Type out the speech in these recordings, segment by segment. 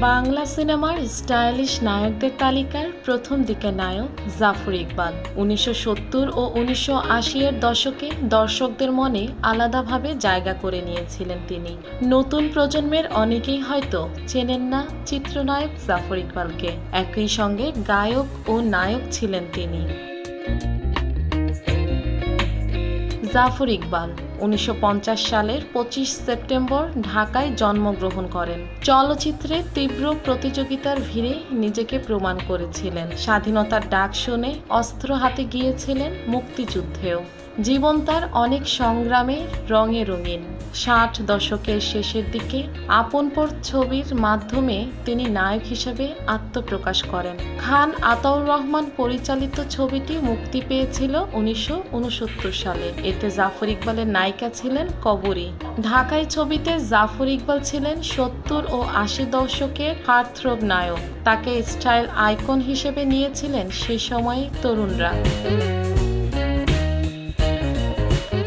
বাংলা সিনেমার স্টাইলিশ নায়কদের তালিকার প্রথম দিকের নায়ক জাফর ইকবাল। 1970 ও 1980-এর দশকে দর্শকদের মনে আলাদাভাবে জায়গা করে নিয়েছিলেন তিনি। নতুন প্রজন্মের অনেকেই হয়তো চেনেন না চিত্রনায়ক জাফর ইকবালকে। একই সঙ্গে গায়ক ও নায়ক ছিলেন তিনি। জাফর ইকবাল 1950 সালের 25 সেপ্টেম্বর ঢাকায় জন্মগ্রহণ করেন। চলচ্চিত্রে তীব্র প্রতিযোগিতার ভিড়ে নিজেকে প্রমাণ করেছিলেন। স্বাধীনতার ডাক শুনে অস্ত্র হাতে গিয়েছিলেন মুক্তিযুদ্ধেও। জীবন তার অনেক সংগ্রামে রঙে রঙিন। 60 দশকের শেষের দিকে আপনপর ছবির মাধ্যমে তিনি নায়ক হিসেবে আত্মপ্রকাশ করেন। খান আতাউর রহমান পরিচালিত ছবিটি মুক্তি পেয়েছিল 1969 সালে। এতে জাফর ইকবালের নায়িকা ছিলেন কবরী। ঢাকায় ছবিতে জাফর ইকবাল ছিলেন 70 ও 80 দশকের হার্টথ্রব নায়ক। তাকে স্টাইল আইকন হিসেবে নিয়েছিলেন সে সময়ে তরুণরা।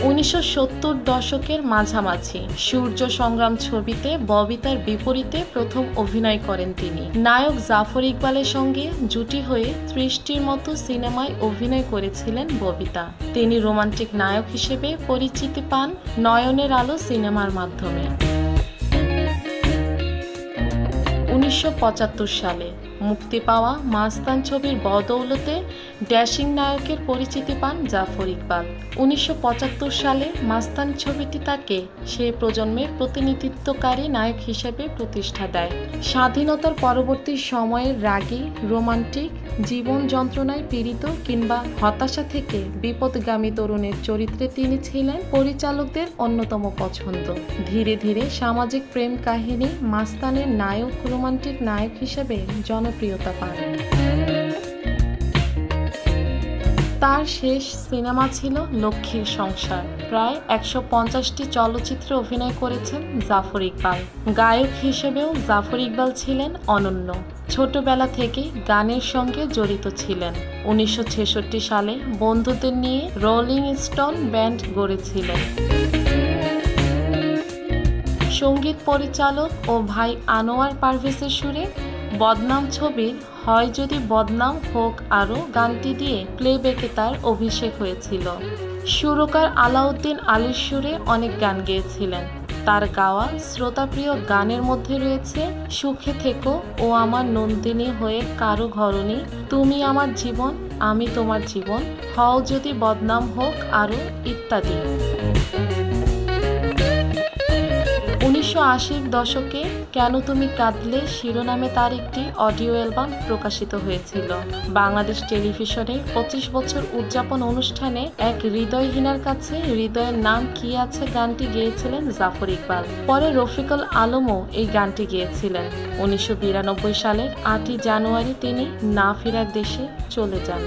1970 দশকের মাঝামাঝি সূর্য সংগ্রাম ছবিতে ববিতার বিপরীতে প্রথম অভিনয় করেন তিনি। নায়ক জাফর ইকবালের সঙ্গে জুটি হয়ে 30টির মতো সিনেমায় অভিনয় করেছিলেন ববিতা। তিনি রোমান্টিক নায়ক হিসেবে পরিচিতি পান নয়নের আলো সিনেমার মাধ্যমে। 1975 সালে মুক্তি পাওয়া মাস্তান ছবির বদৌলতে ড্যাশিং নায়কের পরিচিতি পান জাফর ইকবাল। 1975 সালে মাস্তান ছবিটি তাকে সে প্রজন্মের প্রতিনিধিত্বকারী নায়ক হিসেবে প্রতিষ্ঠা দেয়। স্বাধীনতার পরবর্তী সময়ের রাগী, রোমান্টিক, জীবন যন্ত্রণায় পীড়িত কিংবা হতাশা থেকে বিপদগামী তরুণের চরিত্রে তিনি ছিলেন পরিচালকদের অন্যতম পছন্দ। ধীরে ধীরে সামাজিক প্রেম কাহিনী মাস্তানের নায়ক রোমান্টিক নায়ক হিসেবে জনপ্রিয়তা পান। তার শেষ সিনেমা ছিল লক্ষ্মীর সংসার। প্রায় 150টি চলচ্চিত্রে অভিনয় করেছেন জাফর ইকবাল। গায়ক হিসেবেও জাফর ইকবাল ছিলেন অনন্য। ছোটবেলা থেকেই গানের সঙ্গে জড়িত ছিলেন। 1966 সালে বন্ধুদের নিয়ে রোলিং স্টোন ব্যান্ড গড়েছিলেন। সঙ্গীত পরিচালক ও ভাই আনোয়ার পারভেজের সুরে বদনাম ছবির হয় যদি বদনাম হোক আরও গানটি দিয়ে প্লেব্যাকে তার অভিষেক হয়েছিল। সুরকার আলাউদ্দিন আলীর সুরে অনেক গান গেয়েছিলেন। তার গাওয়া শ্রোতাপ্রিয় গানের মধ্যে রয়েছে সুখে থেকো ও আমার নন্দিনী হয়ে কারো ঘরণী, তুমি আমার জীবন আমি তোমার জীবন, হও যদি বদনাম হোক আরও ইত্যাদি। 1980-র দশকে কেন তুমি কাঁদলে শিরোনামে তার একটি অডিও অ্যালবাম প্রকাশিত হয়েছিল। বাংলাদেশ টেলিভিশনে 25 বছর উদযাপন অনুষ্ঠানে এক হৃদয়হীনার কাছে হৃদয়ের নাম কি আছে গানটি গেয়েছিলেন জাফর ইকবাল। পরে রফিকুল আলমও এই গানটি গেয়েছিলেন। 1992 সালের 8ই জানুয়ারি তিনি না ফেরার দেশে চলে যান।